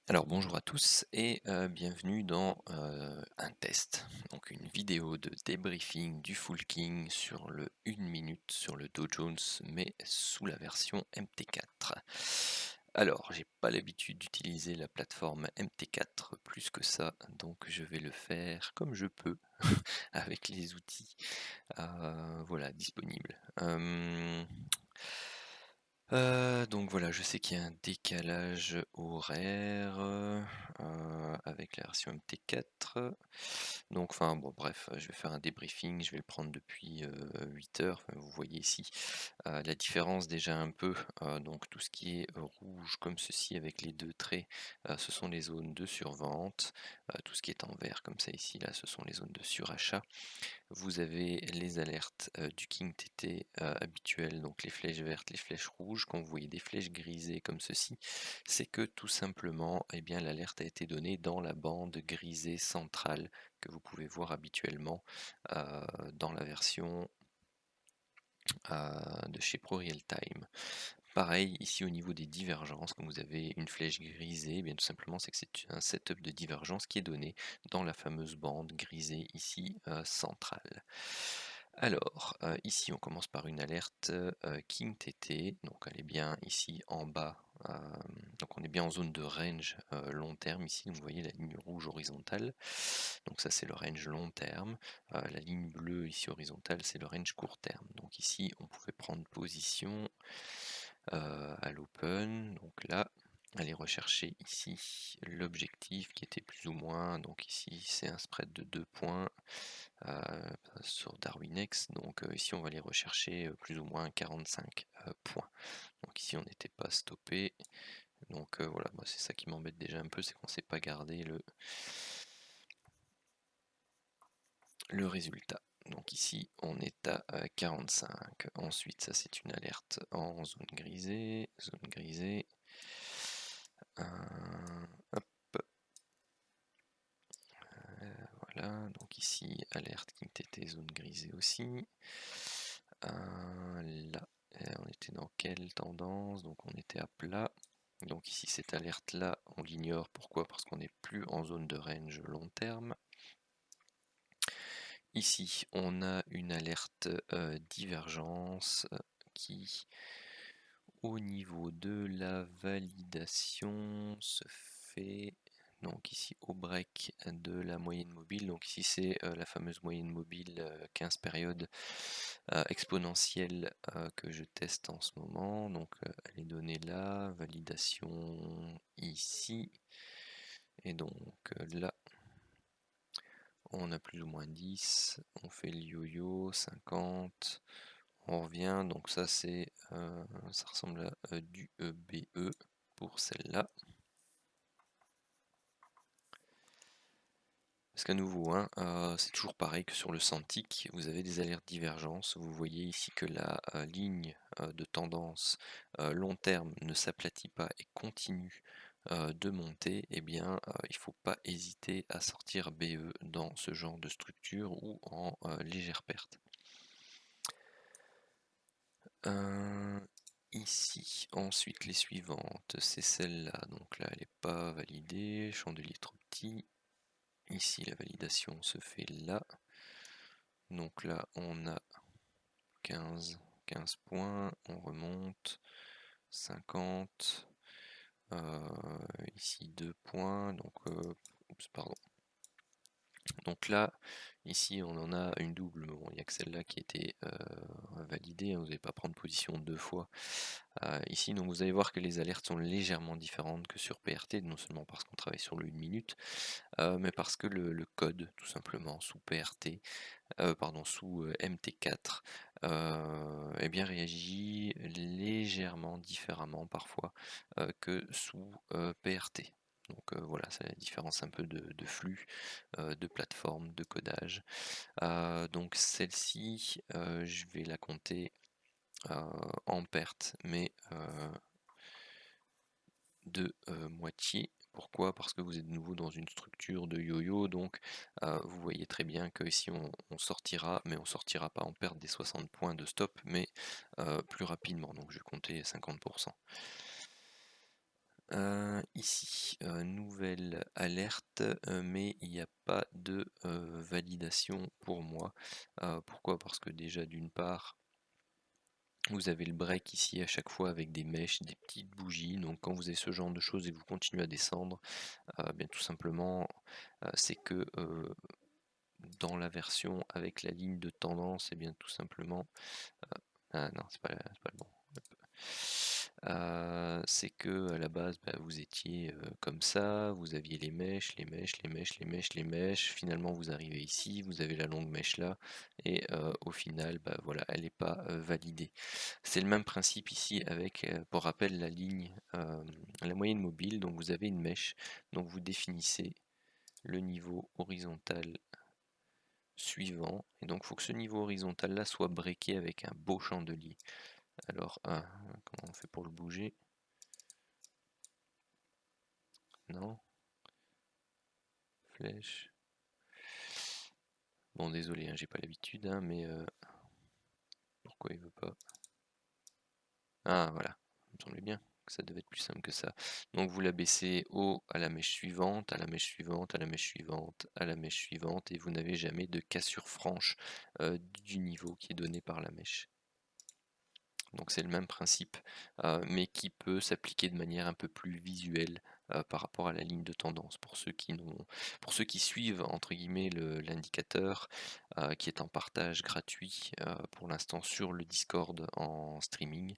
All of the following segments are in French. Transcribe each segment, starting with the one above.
Alors bonjour à tous et bienvenue dans un test, donc une vidéo de débriefing du Full King sur le 1 minute sur le Dow Jones mais sous la version MT4. Alors j'ai pas l'habitude d'utiliser la plateforme MT4 plus que ça, donc je vais le faire comme je peux avec les outils voilà, disponibles. Donc voilà, je sais qu'il y a un décalage horaire, avec la version MT4. Donc enfin bon bref, je vais faire un débriefing, je vais le prendre depuis, 8 heures. Enfin, vous voyez ici, la différence déjà un peu, donc tout ce qui est, rouge comme ceci avec les 2 traits, ce sont les zones de survente. Tout ce qui est en vert comme ça ici, là, ce sont les zones de surachat. Vous avez les alertes du King TT habituelles, donc les flèches vertes, les flèches rouges. Quand vous voyez des flèches grisées comme ceci, c'est que tout simplement, eh bien, l'alerte a été donnée dans la bande grisée centrale que vous pouvez voir habituellement dans la version de chez ProRealTime. Pareil, ici au niveau des divergences, quand vous avez une flèche grisée, eh bien tout simplement c'est que c'est un setup de divergence qui est donné dans la fameuse bande grisée ici centrale. Alors, ici on commence par une alerte King TT, donc elle est bien ici en bas, donc on est bien en zone de range long terme ici, donc vous voyez la ligne rouge horizontale, donc ça c'est le range long terme, la ligne bleue ici horizontale c'est le range court terme, donc ici on pouvait prendre position à l'open, donc là aller rechercher ici l'objectif qui était plus ou moins, donc ici c'est un spread de 2 points sur Darwinex, donc ici on va aller rechercher plus ou moins 45 points. Donc ici on n'était pas stoppé, donc voilà, moi c'est ça qui m'embête déjà un peu, c'est qu'on ne sait pas garder le résultat. Donc ici on est à 45. Ensuite ça c'est une alerte en zone grisée, hop, voilà, donc ici alerte King TT zone grisée aussi. Là, on était dans quelle tendance? Donc on était à plat. Donc ici cette alerte là, on l'ignore. Pourquoi? Parce qu'on n'est plus en zone de range long terme. Ici, on a une alerte divergence qui, au niveau de la validation, se fait donc ici au break de la moyenne mobile. Donc ici c'est la fameuse moyenne mobile 15 périodes exponentielle que je teste en ce moment. Donc elle est donnée là, validation ici, et donc là on a plus ou moins 10, on fait le yo-yo, 50, on revient, donc ça c'est ça ressemble à du BE pour celle-là. Parce qu'à nouveau, hein, c'est toujours pareil que sur le Santic, vous avez des alertes divergence. Vous voyez ici que la ligne de tendance long terme ne s'aplatit pas et continue de monter. Eh bien, il ne faut pas hésiter à sortir BE dans ce genre de structure ou en légère perte. Ici, ensuite les suivantes, c'est celle-là. Donc là, elle n'est pas validée, chandelier trop petit. Ici, la validation se fait là. Donc là, on a 15 points, on remonte, 50, ici 2 points, donc, oups, pardon. Donc là, ici, on en a une double, bon, il n'y a que celle-là qui était validée, hein, vous n'allez pas prendre position 2 fois ici. Donc vous allez voir que les alertes sont légèrement différentes que sur PRT, non seulement parce qu'on travaille sur le 1 minute, mais parce que le code, tout simplement, sous PRT, sous MT4, eh bien réagit légèrement différemment parfois que sous PRT. Donc voilà, c'est la différence un peu de flux, de plateforme, de codage. Donc celle-ci, je vais la compter en perte, mais de moitié. Pourquoi? Parce que vous êtes de nouveau dans une structure de yo-yo, donc vous voyez très bien que ici on sortira, mais on sortira pas en perte des 60 points de stop, mais plus rapidement, donc je vais compter 50%. Ici, nouvelle alerte, mais il n'y a pas de, validation pour moi. Pourquoi? Parce que déjà d'une part, vous avez le break ici à chaque fois avec des mèches, des petites bougies, donc quand vous avez ce genre de choses et que vous continuez à descendre, bien tout simplement, c'est que, dans la version avec la ligne de tendance et bien tout simplement, ah non c'est pas le bon. C'est que à la base, bah, vous étiez, comme ça, vous aviez les mèches, les mèches, les mèches, les mèches, les mèches. Finalement, vous arrivez ici, vous avez la longue mèche là et au final, bah, voilà, elle n'est pas, validée. C'est le même principe ici avec, pour rappel, la ligne, la moyenne mobile. Donc vous avez une mèche, donc vous définissez le niveau horizontal suivant et donc il faut que ce niveau horizontal là soit breaké avec un beau chandelier. Alors, comment on fait pour le bouger? Non? Flèche. Bon, désolé, hein, j'ai pas l'habitude, hein, mais pourquoi il veut pas? Ah, voilà, il me semblait bien que ça devait être plus simple que ça. Donc vous la baissez haut à la mèche suivante, à la mèche suivante, à la mèche suivante, à la mèche suivante, et vous n'avez jamais de cassure franche du niveau qui est donné par la mèche. Donc c'est le même principe, mais qui peut s'appliquer de manière un peu plus visuelle par rapport à la ligne de tendance. Pour ceux qui suivent entre guillemets l'indicateur qui est en partage gratuit pour l'instant sur le Discord en streaming,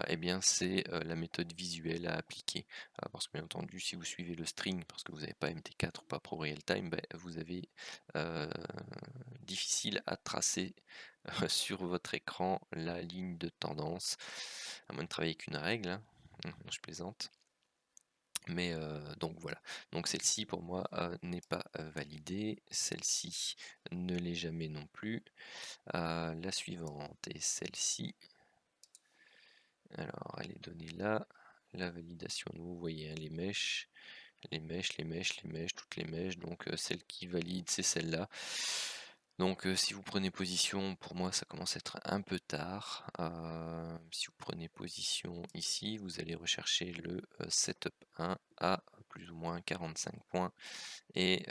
eh bien c'est la méthode visuelle à appliquer. Parce que bien entendu, si vous suivez le string, parce que vous n'avez pas MT4 ou pas Pro Realtime, ben, vous avez difficile à tracer sur votre écran la ligne de tendance, à moins de travailler avec une règle, hein. Je plaisante. Mais donc voilà, donc celle-ci pour moi n'est pas validée, celle-ci ne l'est jamais non plus. La suivante est celle-ci. Alors elle est donnée là, la validation, vous voyez hein, les mèches, les mèches, les mèches, les mèches, toutes les mèches, donc celle qui valide c'est celle-là. Donc si vous prenez position, pour moi ça commence à être un peu tard. Si vous prenez position ici, vous allez rechercher le setup 1 à plus ou moins 45 points. Et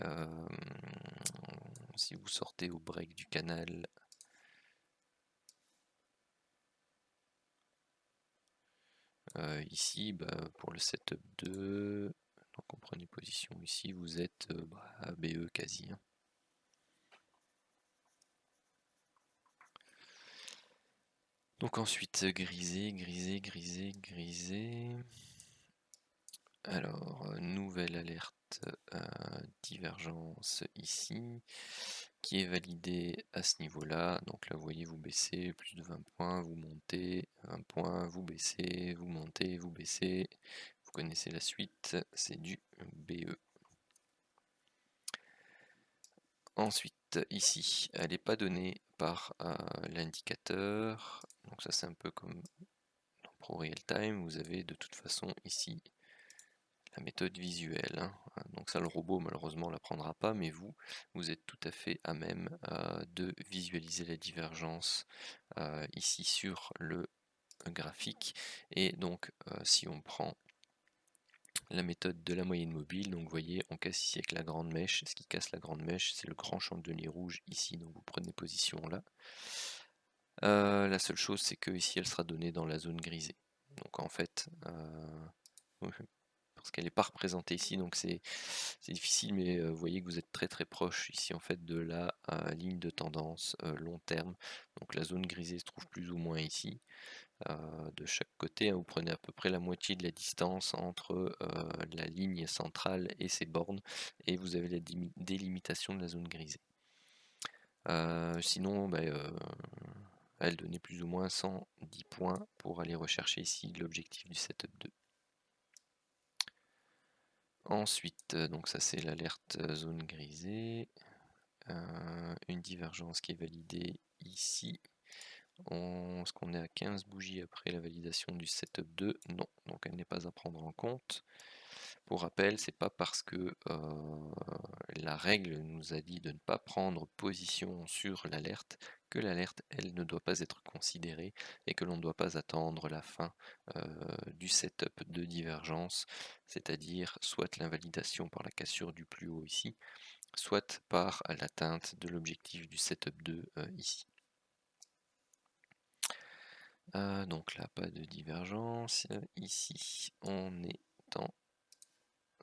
si vous sortez au break du canal, ici, bah, pour le setup 2, donc on prenait position ici, vous êtes à BE quasi, hein. Donc ensuite griser, griser, griser, griser. Alors, nouvelle alerte divergence ici, qui est validée à ce niveau-là. Donc là, vous voyez, vous baissez plus de 20 points, vous montez 20 points, vous baissez, vous montez, vous baissez. Vous connaissez la suite, c'est du BE. Ensuite, ici, elle n'est pas donnée par l'indicateur. Donc ça, c'est un peu comme dans Pro Real Time. Vous avez de toute façon ici la méthode visuelle, hein. Donc ça, le robot, malheureusement, ne l'apprendra pas, mais vous êtes tout à fait à même de visualiser la divergence ici sur le graphique. Et donc, si on prend la méthode de la moyenne mobile, donc vous voyez on casse ici avec la grande mèche, ce qui casse la grande mèche c'est le grand chandelier rouge ici, donc vous prenez position là. La seule chose c'est que ici elle sera donnée dans la zone grisée, donc en fait parce qu'elle n'est pas représentée ici, donc c'est difficile, mais vous voyez que vous êtes très très proche ici en fait de la ligne de tendance long terme, donc la zone grisée se trouve plus ou moins ici. De chaque côté, hein, vous prenez à peu près la moitié de la distance entre la ligne centrale et ses bornes, et vous avez la délimitation de la zone grisée. Sinon, bah, elle donnait plus ou moins 110 points pour aller rechercher ici l'objectif du setup 2. Ensuite, donc ça c'est l'alerte zone grisée. Une divergence qui est validée ici. Est-ce qu'on est à 15 bougies après la validation du setup 2? Non, donc elle n'est pas à prendre en compte. Pour rappel, c'est pas parce que la règle nous a dit de ne pas prendre position sur l'alerte que l'alerte, elle, ne doit pas être considérée et que l'on ne doit pas attendre la fin du setup de divergence, c'est-à-dire soit l'invalidation par la cassure du plus haut ici, soit par l'atteinte de l'objectif du setup 2 ici. Donc là, pas de divergence. Ici, on est en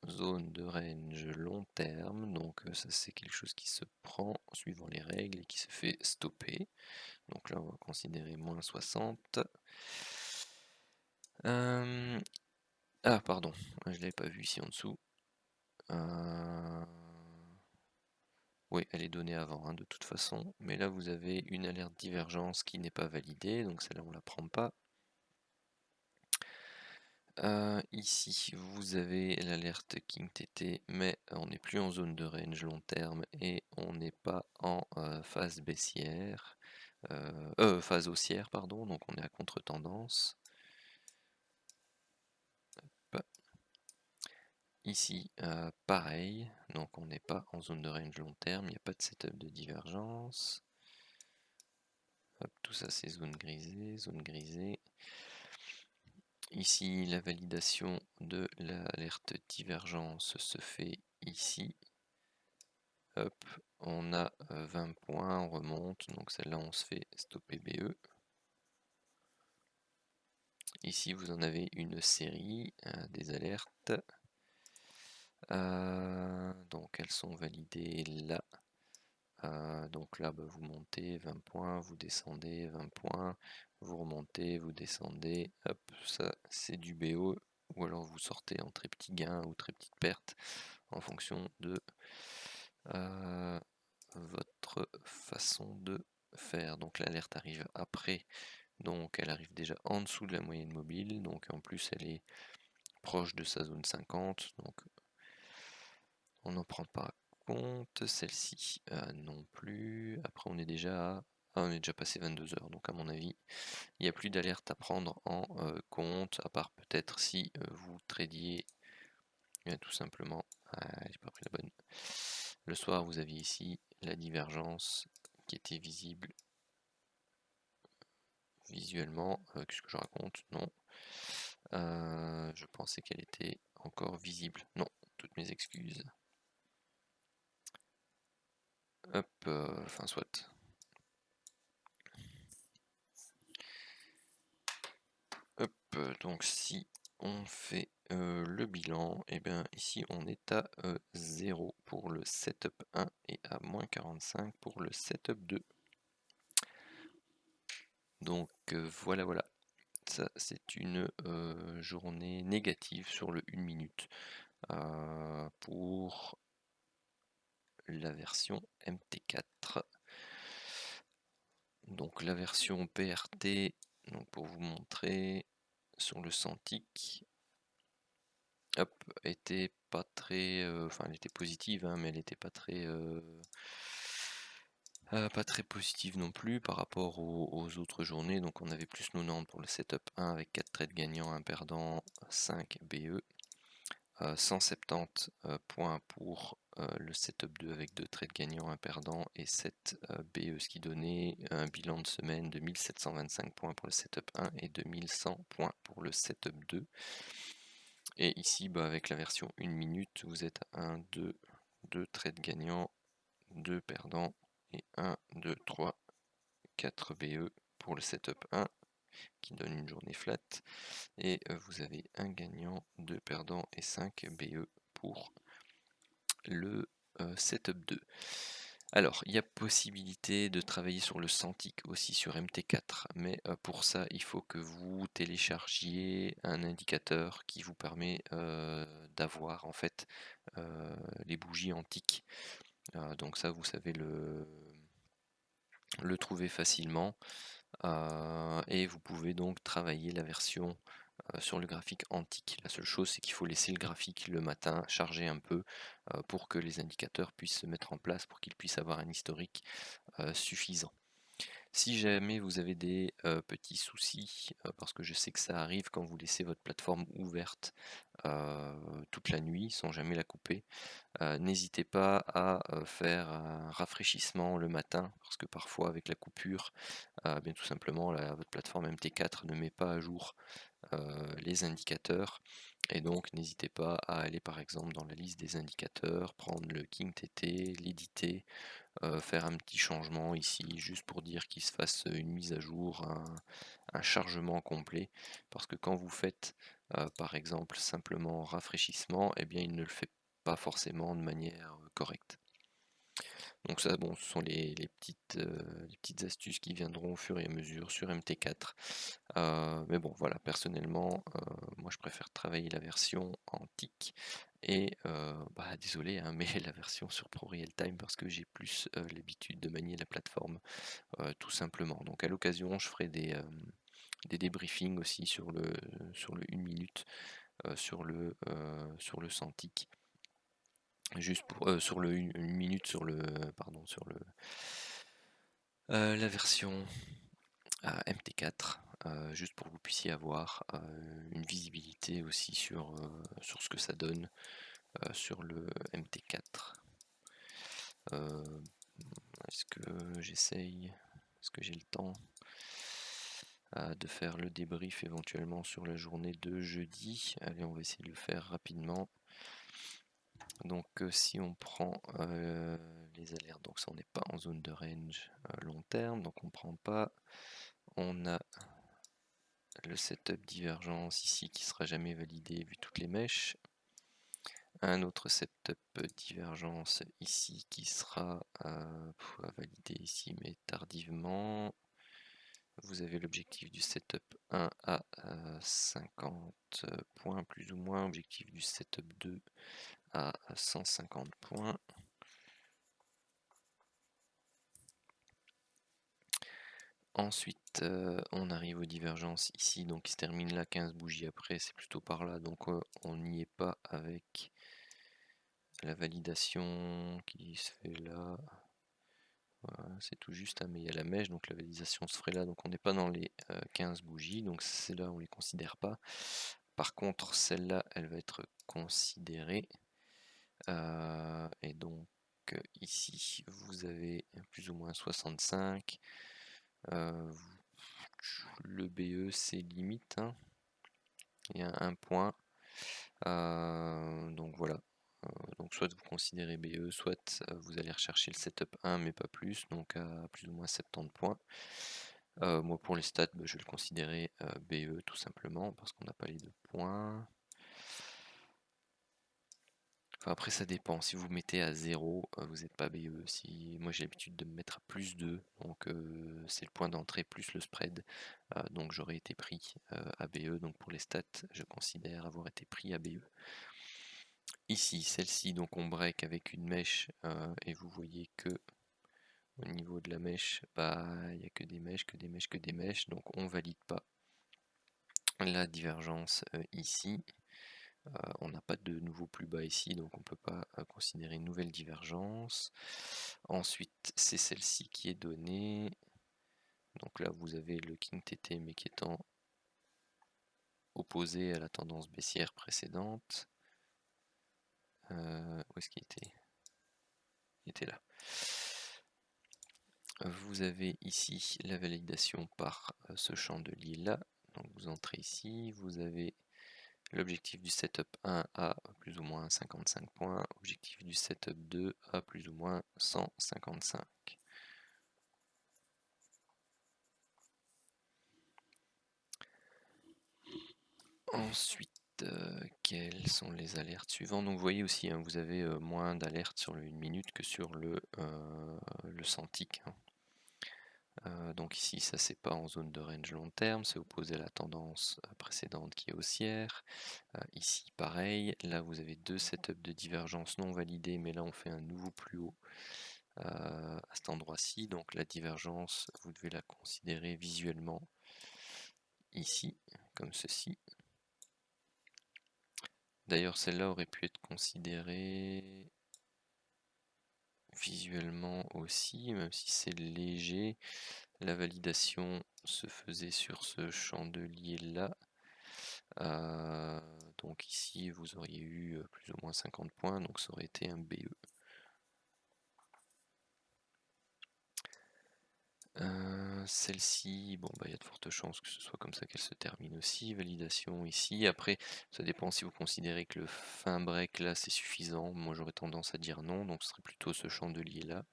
zone de range long terme, donc ça c'est quelque chose qui se prend suivant les règles et qui se fait stopper. Donc là, on va considérer moins 60. Ah, pardon, je ne l'avais pas vu ici en dessous. Oui, elle est donnée avant, hein, de toute façon. Mais là, vous avez une alerte divergence qui n'est pas validée, donc celle-là, on ne la prend pas. Ici, vous avez l'alerte King TT, mais on n'est plus en zone de range long terme et on n'est pas en phase baissière, phase haussière, pardon, donc on est à contre-tendance. Ici, pareil, donc on n'est pas en zone de range long terme, il n'y a pas de setup de divergence. Hop, tout ça c'est zone grisée, zone grisée. Ici, la validation de l'alerte divergence se fait ici. Hop, on a 20 points, on remonte, donc celle-là on se fait stopper BE. Ici, vous en avez une série des alertes. Donc elles sont validées là. Donc là, vous montez 20 points, vous descendez 20 points, vous remontez, vous descendez, hop, ça c'est du BO, ou alors vous sortez en très petit gain ou très petite perte en fonction de votre façon de faire. Donc l'alerte arrive après, donc elle arrive déjà en dessous de la moyenne mobile, donc en plus elle est proche de sa zone 50, donc on n'en prend pas compte. Celle-ci non plus. Après on est déjà on est déjà passé 22 heures, donc à mon avis il n'y a plus d'alerte à prendre en compte, à part peut-être si vous tradiez tout simplement. J'ai pas pris la bonne. Le soir vous aviez ici la divergence qui était visible visuellement. Qu'est-ce que je raconte? Non. Je pensais qu'elle était encore visible. Non, toutes mes excuses. Hop, enfin soit. Hop, donc si on fait le bilan, et bien ici on est à 0 pour le setup 1 et à moins 45 pour le setup 2. Donc voilà, ça c'est une journée négative sur le 1 minute pour la version MT4. Donc la version PRT, donc pour vous montrer sur le 100 ticks, hop, était pas très, enfin elle était positive, hein, mais elle était pas très positive non plus par rapport aux autres journées. Donc on avait plus 90 pour le setup 1 avec 4 trades gagnants, 1 perdant, 5 BE. 170 points pour le setup 2 avec 2 trades gagnants, 1 perdant et 7 BE, ce qui donnait un bilan de semaine de 1725 points pour le setup 1 et 2100 points pour le setup 2. Et ici, avec la version 1 minute, vous êtes à 1, 2, 2 trades gagnants, 2 perdants et 1, 2, 3, 4 BE pour le setup 1 qui donne une journée flat. Et vous avez un gagnant, 2 perdants et 5 BE pour le setup 2. Alors, il y a possibilité de travailler sur le 100 tick aussi sur MT4, mais pour ça, il faut que vous téléchargiez un indicateur qui vous permet d'avoir en fait les bougies en tick. Donc ça, vous savez le trouver facilement. Et vous pouvez donc travailler la version sur le graphique antique. La seule chose, c'est qu'il faut laisser le graphique le matin charger un peu pour que les indicateurs puissent se mettre en place, pour qu'ils puissent avoir un historique suffisant. Si jamais vous avez des petits soucis, parce que je sais que ça arrive quand vous laissez votre plateforme ouverte toute la nuit sans jamais la couper, n'hésitez pas à faire un rafraîchissement le matin, parce que parfois avec la coupure, bien tout simplement votre plateforme MT4 ne met pas à jour les indicateurs, et donc n'hésitez pas à aller par exemple dans la liste des indicateurs, prendre le KingTT, l'éditer, faire un petit changement ici juste pour dire qu'il se fasse une mise à jour, un chargement complet, parce que quand vous faites par exemple simplement rafraîchissement, eh bien il ne le fait pas forcément de manière correcte. Donc ça, bon, ce sont les petites astuces qui viendront au fur et à mesure sur MT4. Mais bon, voilà, personnellement, moi je préfère travailler la version en TIC et bah, désolé, hein, mais la version sur Pro Real Time parce que j'ai plus l'habitude de manier la plateforme, tout simplement. Donc à l'occasion, je ferai des débriefings aussi sur le 1 minute, sur le sans tic. Juste pour sur le une minute sur le pardon, sur la version MT4, juste pour que vous puissiez avoir une visibilité aussi sur ce que ça donne sur le MT4. Est-ce que j'essaye, est-ce que j'ai le temps de faire le débrief éventuellement sur la journée de jeudi? Allez, on va essayer de le faire rapidement. Donc si on prend les alertes, donc ça on n'est pas en zone de range long terme, donc on prend pas. On a le setup divergence ici qui sera jamais validé vu toutes les mèches. Un autre setup divergence ici qui sera validé ici mais tardivement. Vous avez l'objectif du setup 1 à 50 points plus ou moins, objectif du setup 2 à 150 points. Ensuite, on arrive aux divergences ici, donc qui se termine là, 15 bougies après, c'est plutôt par là, donc on n'y est pas avec la validation qui se fait là. Voilà, c'est tout juste, hein, mais il y a la mèche, donc la validation se ferait là, donc on n'est pas dans les 15 bougies, donc c'est là on ne les considère pas. Par contre, celle-là, elle va être considérée. Et donc ici, vous avez plus ou moins 65. Le BE, c'est limite, hein. Il y a un point. Donc voilà. Donc soit vous considérez BE, soit vous allez rechercher le setup 1 mais pas plus, donc à plus ou moins 70 points. Moi pour les stats, bah, je vais le considérer BE tout simplement parce qu'on n'a pas les 2 points. Enfin, après ça dépend, si vous mettez à 0, vous n'êtes pas BE. Si, moi j'ai l'habitude de me mettre à plus 2, donc c'est le point d'entrée plus le spread, donc j'aurais été pris à BE, donc pour les stats, je considère avoir été pris à BE. Ici, celle-ci, donc on break avec une mèche, et vous voyez que au niveau de la mèche, bah il n'y a que des mèches, que des mèches, que des mèches, donc on valide pas la divergence ici. On n'a pas de nouveau plus bas ici, donc on ne peut pas considérer une nouvelle divergence. Ensuite, c'est celle-ci qui est donnée. Donc là, vous avez le KingTT, mais qui étant opposé à la tendance baissière précédente. Où est-ce qu'il était? Il était là. Vous avez ici la validation par ce champ de lilas. Donc vous entrez ici, vous avez l'objectif du setup 1 à plus ou moins 55 points, objectif du setup 2 à plus ou moins 155. Ensuite, quelles sont les alertes suivantes? Donc vous voyez aussi, hein, vous avez moins d'alertes sur le 1 minute que sur le Santic, hein. Donc ici, ça c'est pas en zone de range long terme, c'est opposé à la tendance précédente qui est haussière. Ici, pareil, là vous avez deux setups de divergence non validés, mais là on fait un nouveau plus haut à cet endroit-ci. Donc la divergence, vous devez la considérer visuellement ici, comme ceci. D'ailleurs, celle-là aurait pu être considérée visuellement aussi, même si c'est léger. La validation se faisait sur ce chandelier là. Donc ici vous auriez eu plus ou moins 50 points, donc ça aurait été un BE. Celle-ci, bon bah il y a de fortes chances que ce soit comme ça qu'elle se termine aussi. Validation ici. Après, ça dépend si vous considérez que le fin break là c'est suffisant. Moi j'aurais tendance à dire non, donc ce serait plutôt ce chandelier là.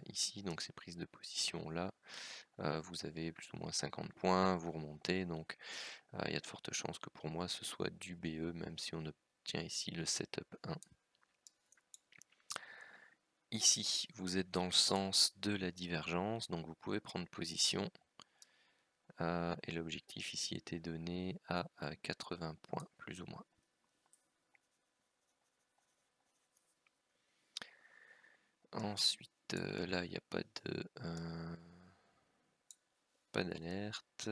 Ici, donc ces prises de position là. Vous avez plus ou moins 50 points, vous remontez, donc il y a de fortes chances que pour moi ce soit du BE, même si on obtient ici le setup 1. Ici, vous êtes dans le sens de la divergence, donc vous pouvez prendre position. Et l'objectif ici était donné à 80 points, plus ou moins. Ensuite, là, il n'y a pas d'alerte.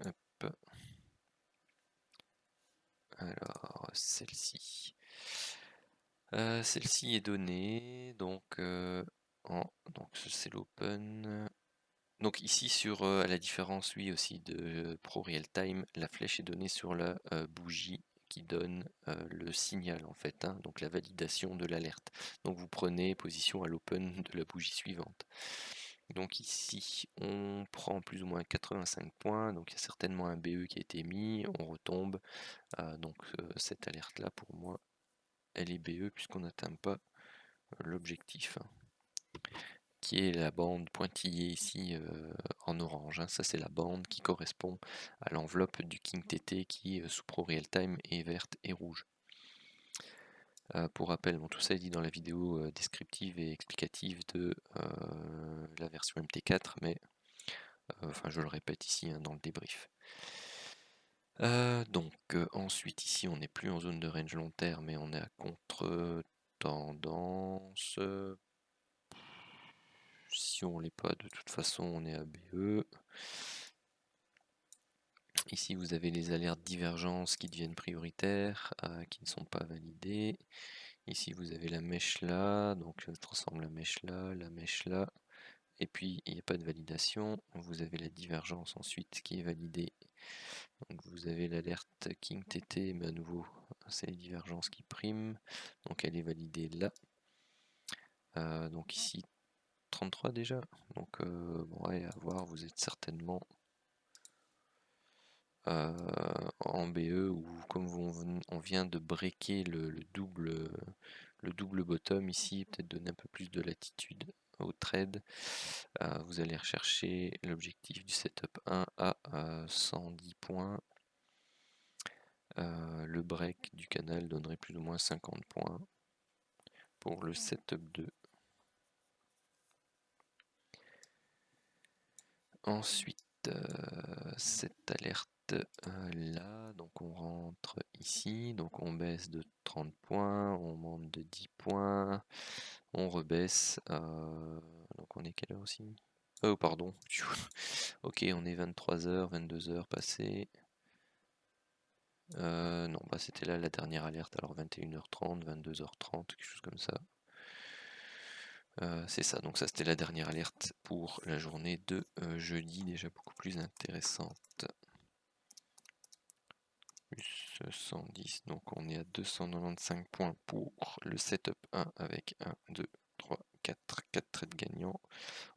Hop. Alors, celle-ci. Celle-ci est donnée, donc c'est l'open. Donc ici à la différence oui aussi de Pro Real Time, la flèche est donnée sur la bougie qui donne le signal en fait, hein, donc la validation de l'alerte. Donc vous prenez position à l'open de la bougie suivante. Donc ici on prend plus ou moins 85 points, donc il y a certainement un BE qui a été mis, on retombe. Donc cette alerte là pour moi elle est BE puisqu'on n'atteint pas l'objectif, hein, qui est la bande pointillée ici en orange, hein. Ça c'est la bande qui correspond à l'enveloppe du King TT qui sous Pro Real Time est verte et rouge. Pour rappel, bon, tout ça est dit dans la vidéo descriptive et explicative de la version MT4, mais enfin je le répète ici, hein, dans le débrief. Ensuite ici on n'est plus en zone de range long terme mais on est à contre-tendance. Si on l'est pas, de toute façon on est à BE. Ici vous avez les alertes divergence qui deviennent prioritaires, qui ne sont pas validées. Ici vous avez la mèche là, donc ça transforme la mèche là, et puis il n'y a pas de validation. Vous avez la divergence ensuite qui est validée. Donc vous avez l'alerte King TT, mais à nouveau c'est les divergences qui priment, donc elle est validée là. Donc ici 33 déjà, donc bon ouais, à voir, vous êtes certainement en BE ou comme on vient de breaker le double bottom ici, peut-être donner un peu plus de latitude au trade. Vous allez rechercher l'objectif du setup 1 à 110 points. Le break du canal donnerait plus ou moins 50 points pour le setup 2. Ensuite, cette alerte là, donc on rentre ici, donc on baisse de 30 points, on monte de 10 points, on rebaisse, donc on est quelle heure aussi? Oh pardon, ok on est 23h, 22h passées. Non, bah c'était là la dernière alerte, alors 21h30, 22h30, quelque chose comme ça. C'est ça, donc ça c'était la dernière alerte pour la journée de jeudi, déjà beaucoup plus intéressante. Plus 110, donc on est à 295 points pour le setup 1 avec 1, 2, 3, 4 trades gagnants,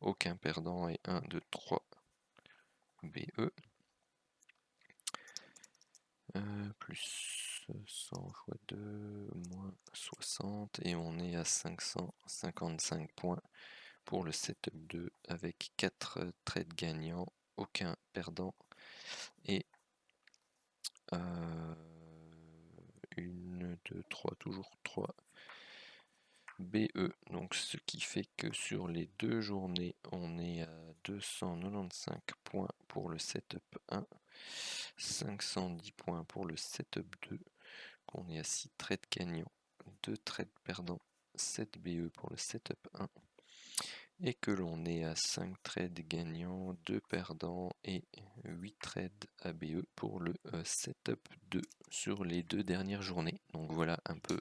aucun perdant et 1, 2, 3 BE. Plus 100 x 2, moins 60, et on est à 555 points pour le setup 2 avec 4 trades gagnants, aucun perdant et 1, 2, 3, toujours 3 BE. Donc ce qui fait que sur les deux journées, on est à 295 points pour le setup 1, 510 points pour le setup 2, on est à 6 trades gagnants, 2 trades perdants, 7 BE pour le setup 1 et que l'on est à 5 trades gagnants, 2 perdants et 8 trades ABE pour le setup 2 sur les 2 dernières journées. Donc voilà un peu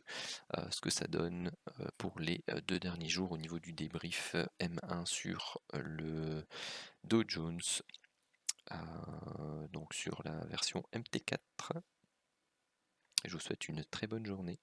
ce que ça donne pour les 2 derniers jours au niveau du débrief M1 sur le Dow Jones, donc sur la version MT4. Et je vous souhaite une très bonne journée.